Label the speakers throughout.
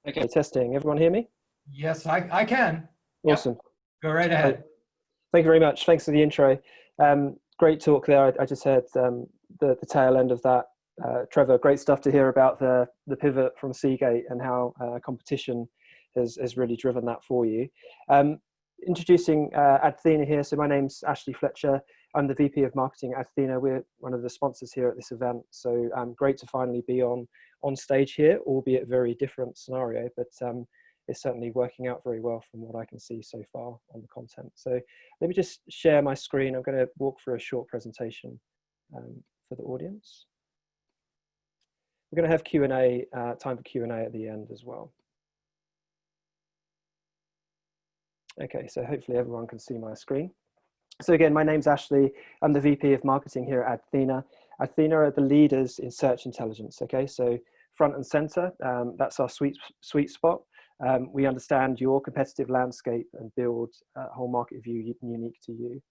Speaker 1: Okay, testing. Everyone hear me?
Speaker 2: Yes, I can. Yep.
Speaker 1: Awesome.
Speaker 2: Go right
Speaker 1: Great.
Speaker 2: ahead.
Speaker 1: Thank you very much. Thanks for the intro. Great talk there. I just heard the tail end of that. Trevor, great stuff to hear about the pivot from Seagate and how competition has really driven that for you. Introducing Adthena here. So my name's Ashley Fletcher. I'm the VP of Marketing at Adthena. We're one of the sponsors here at this event. So great to finally be on stage here, albeit very different scenario, but it's certainly working out very well from what I can see so far on the content. So let me just share my screen. I'm going to walk through a short presentation for the audience. We're going to have Q&A, time for Q&A at the end as well. Okay, so hopefully everyone can see my screen. So again, my name's Ashley. I'm the VP of Marketing here at Adthena. Adthena are the leaders in search intelligence, okay? So front and center, that's our sweet spot. We understand your competitive landscape and build a whole market view unique to you.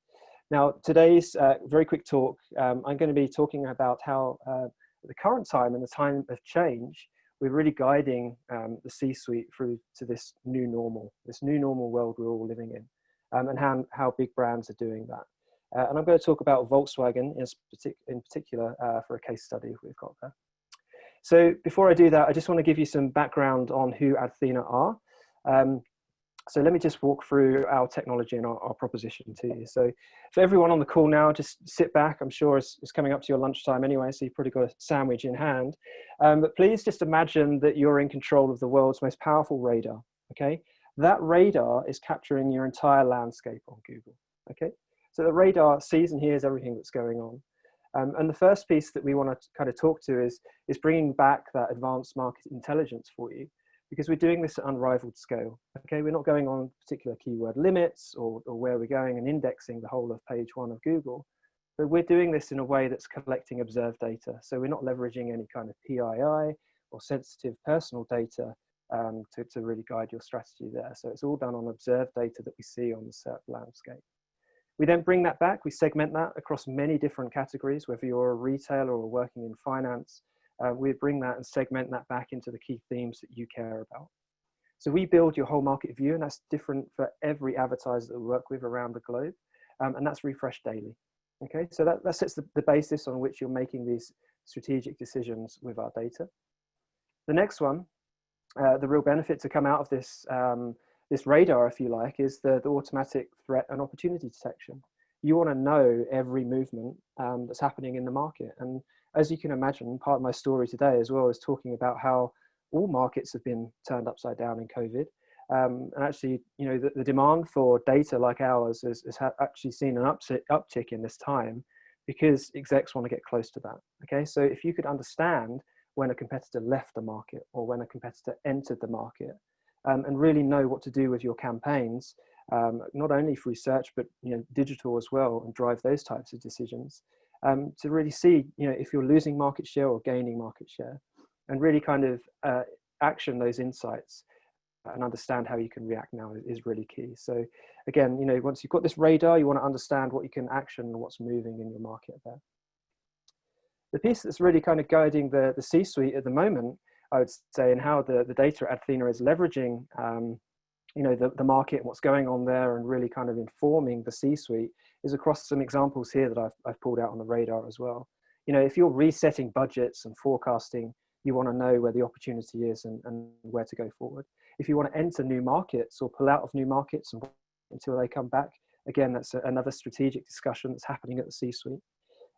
Speaker 1: Now, today's very quick talk, I'm going to be talking about how at the current time and the time of change, we're really guiding the C-suite through to this new normal world we're all living in, and how big brands are doing that. And I'm going to talk about Volkswagen in particular for a case study we've got there. So before I do that, I just want to give you some background on who Adthena are. So let me just walk through our technology and our proposition to you. So for everyone on the call now, just sit back. I'm sure it's coming up to your lunchtime anyway, so you've probably got a sandwich in hand. But please just imagine that you're in control of the world's most powerful radar, okay? That radar is capturing your entire landscape on Google, okay? So the radar sees and hears everything that's going on. And the first piece that we want to kind of talk to is bringing back that advanced market intelligence for you, because we're doing this at unrivaled scale. Okay, we're not going on particular keyword limits or where we're going and indexing the whole of page 1 of Google, but we're doing this in a way that's collecting observed data. So we're not leveraging any kind of PII or sensitive personal data to really guide your strategy there. So it's all done on observed data that we see on the search landscape. We then bring that back, we segment that across many different categories, whether you're a retailer or working in finance, we bring that and segment that back into the key themes that you care about. So we build your whole market view, and that's different for every advertiser that we work with around the globe, and that's refreshed daily. Okay, so that sets the basis on which you're making these strategic decisions with our data. The next one, the real benefit to come out of this this radar, if you like, is the automatic threat and opportunity detection. You want to know every movement that's happening in the market. And as you can imagine, part of my story today as well is talking about how all markets have been turned upside down in COVID. And actually, you know, the demand for data like ours has actually seen an uptick in this time because execs want to get close to that. Okay, so if you could understand when a competitor left the market or when a competitor entered the market, and really know what to do with your campaigns, not only through search, but digital as well, and drive those types of decisions to really see if you're losing market share or gaining market share, and really kind of action those insights and understand how you can react now is really key. So again, once you've got this radar, you want to understand what you can action and what's moving in your market there. The piece that's really kind of guiding the C-suite at the moment, I would say, and how the data at Adthena is leveraging, the market and what's going on there, and really kind of informing the C-suite, is across some examples here that I've pulled out on the radar as well. If you're resetting budgets and forecasting, you want to know where the opportunity is and where to go forward. If you want to enter new markets or pull out of new markets and until they come back, again, that's another strategic discussion that's happening at the C-suite,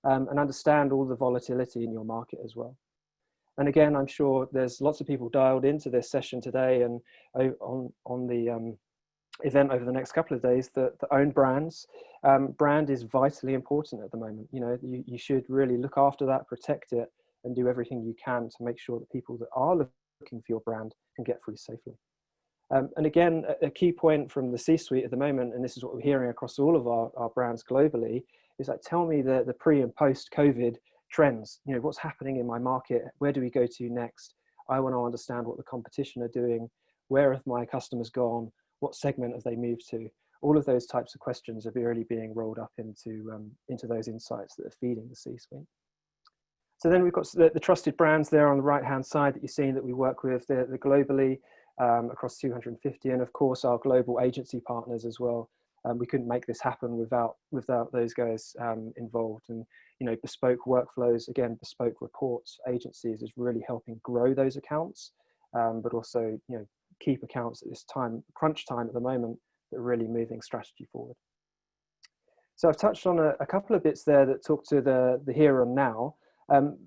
Speaker 1: and understand all the volatility in your market as well. And again, I'm sure there's lots of people dialed into this session today and on the event over the next couple of days that own brands. Brand is vitally important at the moment. You should really look after that, protect it, and do everything you can to make sure that people that are looking for your brand can get through safely. And again, a key point from the C-suite at the moment, and this is what we're hearing across all of our brands globally, is like, tell me the pre and post COVID trends. What's happening in my market? Where do we go to next? I want to understand what the competition are doing. Where have my customers gone? What segment have they moved to? All of those types of questions are really being rolled up into those insights that are feeding the C-suite. So then we've got the trusted brands there on the right-hand side that you're seeing that we work with. They're globally. across 250, and of course our global agency partners as well. We couldn't make this happen without those guys involved. And bespoke workflows, again, bespoke reports, agencies is really helping grow those accounts, but also keep accounts at this crunch time at the moment, that are really moving strategy forward. So I've touched on a couple of bits there that talk to the here and now.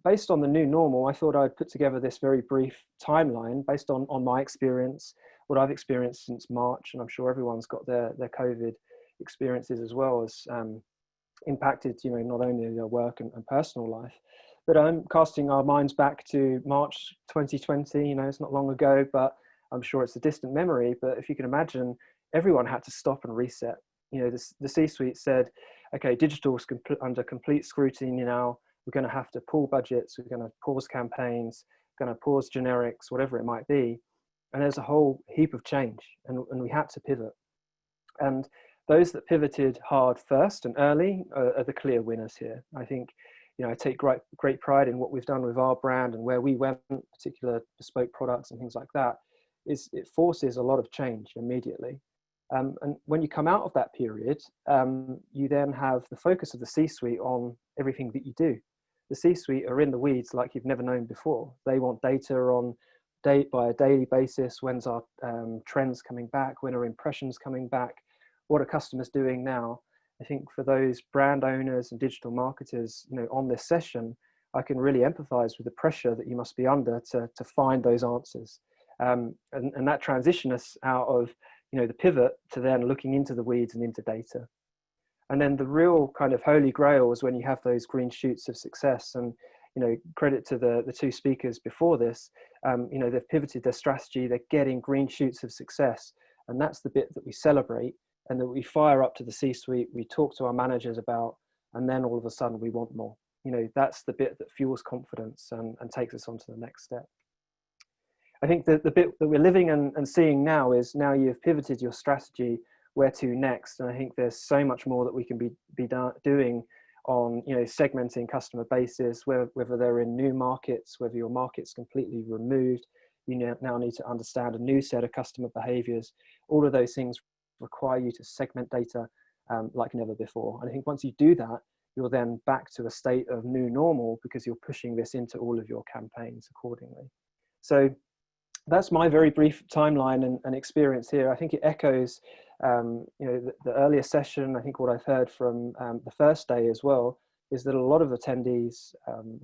Speaker 1: Based on the new normal, I thought I'd put together this very brief timeline based on my experience, what I've experienced since March, and I'm sure everyone's got their COVID experiences as well as impacted, not only their work and personal life. But I'm casting our minds back to March 2020. It's not long ago, but I'm sure it's a distant memory. But if you can imagine, everyone had to stop and reset. The C-suite said, okay, digital is under complete scrutiny now. We're going to have to pull budgets. We're going to pause campaigns, going to pause generics, whatever it might be. And there's a whole heap of change, and we had to pivot. And those that pivoted hard first and early are the clear winners here. I think, I take great pride in what we've done with our brand and where we went, particular bespoke products and things like that. It forces a lot of change immediately. And when you come out of that period, you then have the focus of the C-suite on everything that you do. The C-suite are in the weeds like you've never known before. They want data on by a daily basis. When's our trends coming back? When are impressions coming back? What are customers doing now? I think for those brand owners and digital marketers, on this session, I can really empathize with the pressure that you must be under to find those answers. And that transition us out of, the pivot to then looking into the weeds and into data. And then the real kind of holy grail is when you have those green shoots of success. And, credit to the two speakers before this, they've pivoted their strategy, they're getting green shoots of success. And that's the bit that we celebrate and that we fire up to the C-suite, we talk to our managers about, and then all of a sudden we want more. That's the bit that fuels confidence and takes us on to the next step. I think that the bit that we're living and seeing now is, now you've pivoted your strategy, where to next? And I think there's so much more that we can be doing on, segmenting customer bases, whether they're in new markets, whether your market's completely removed, you now need to understand a new set of customer behaviors. All of those things require you to segment data like never before. And I think once you do that, you're then back to a state of new normal, because you're pushing this into all of your campaigns accordingly. So that's my very brief timeline and experience here. I think it echoes, the earlier session. I think what I've heard from the first day as well is that a lot of attendees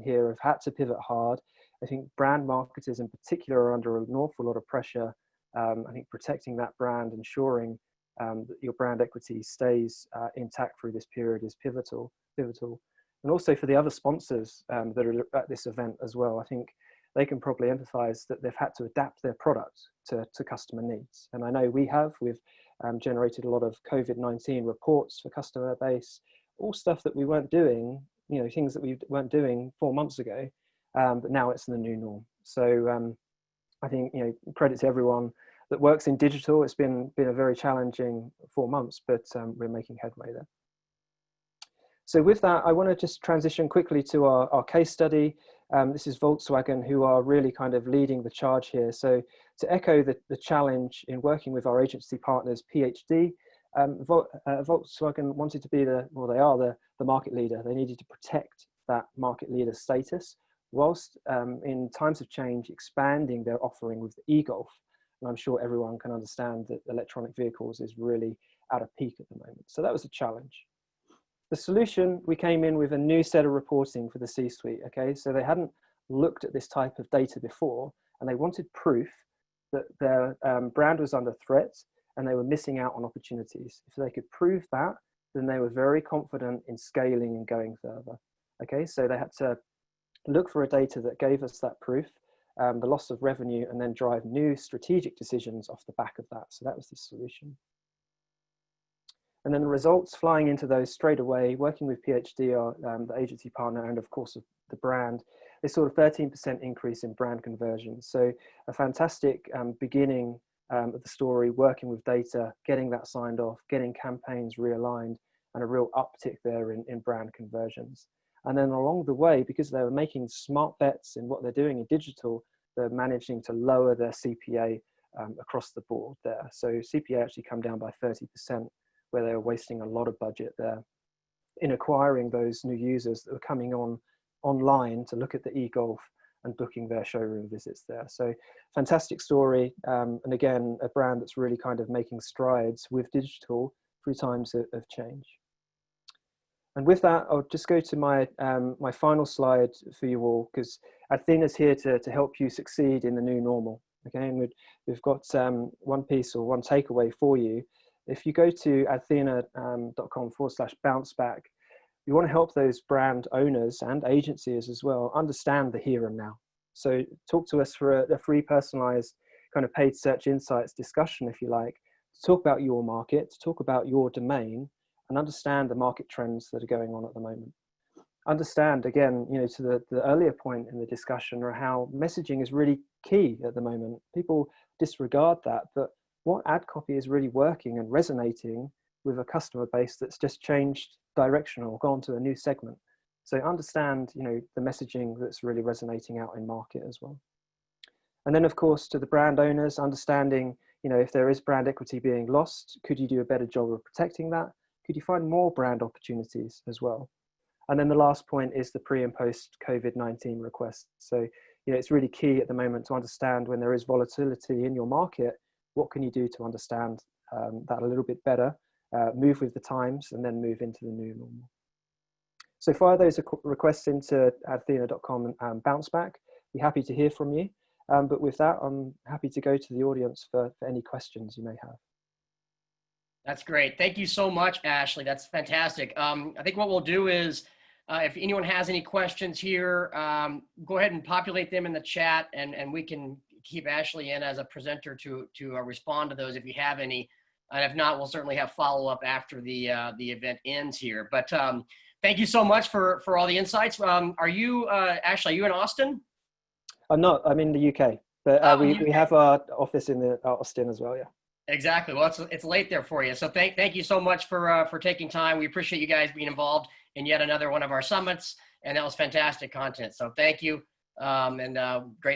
Speaker 1: here have had to pivot hard. I think brand marketers in particular are under an awful lot of pressure. I think protecting that brand, ensuring that your brand equity stays intact through this period is pivotal. And also for the other sponsors that are at this event as well, I think they can probably empathize that they've had to adapt their product to customer needs. And I know we've generated a lot of COVID-19 reports for customer base, all stuff that we weren't doing, things that we weren't doing 4 months ago, but now it's the new norm. So I think, credit to everyone that works in digital. It's been a very challenging 4 months, but we're making headway there. So with that, I want to just transition quickly to our case study. This is Volkswagen, who are really kind of leading the charge here. So to echo the challenge in working with our agency partners, PhD, Volkswagen wanted to be they are the market leader. They needed to protect that market leader status, whilst in times of change, expanding their offering with the e-Golf. And I'm sure everyone can understand that electronic vehicles is really at a peak at the moment. So that was a challenge. The solution, we came in with a new set of reporting for the C-suite, okay? So they hadn't looked at this type of data before, and they wanted proof that their brand was under threat and they were missing out on opportunities. If they could prove that, then they were very confident in scaling and going further, okay? So they had to look for a data that gave us that proof, the loss of revenue, and then drive new strategic decisions off the back of that. So that was the solution. And then the results, flying into those straight away, working with PhD, the agency partner, and of course the brand, they saw a 13% increase in brand conversions. So a fantastic beginning of the story, working with data, getting that signed off, getting campaigns realigned, and a real uptick there in brand conversions. And then along the way, because they were making smart bets in what they're doing in digital, they're managing to lower their CPA across the board there. So CPA actually come down by 30%, where they were wasting a lot of budget there in acquiring those new users that were coming online to look at the e-golf and booking their showroom visits there. So fantastic story. And again, a brand that's really kind of making strides with digital through times of change. And with that, I'll just go to my, my final slide for you all, because Adthena's here to help you succeed in the new normal. Okay, and we've got one piece or one takeaway for you. If you go to adthena.com/bounceback, we want to help those brand owners and agencies as well understand the here and now. So talk to us for a free personalized kind of paid search insights discussion, if you like, to talk about your market, to talk about your domain, and understand the market trends that are going on at the moment. Understand, again, you know, to the earlier point in the discussion, or how messaging is really key at the moment. People disregard that, but what ad copy is really working and resonating with a customer base that's just changed direction or gone to a new segment. So understand, you know, the messaging that's really resonating out in market as well. And then, of course, to the brand owners, understanding, you know, if there is brand equity being lost, could you do a better job of protecting that? Could you find more brand opportunities as well? And then the last point is the pre and post COVID-19 requests. So, you know, it's really key at the moment to understand when there is volatility in your market, what can you do to understand that a little bit better, move with the times, and then move into the new normal. So fire those requests into adthena.com and bounceback. Be happy to hear from you. But with that, I'm happy to go to the audience for any questions you may have.
Speaker 3: That's great. Thank you so much, Ashley. That's fantastic. I think what we'll do is, if anyone has any questions here, go ahead and populate them in the chat, and we can keep Ashley in as a presenter to respond to those if you have any. And if not, we'll certainly have follow-up after the event ends here. But thank you so much for all the insights. Are you, Ashley, are you in Austin?
Speaker 1: I'm not. I'm in the UK. But we have our office in Austin as well, yeah.
Speaker 3: Exactly. Well, it's late there for you. So thank you so much for taking time. We appreciate you guys being involved in yet another one of our summits, and that was fantastic content. So thank you, and great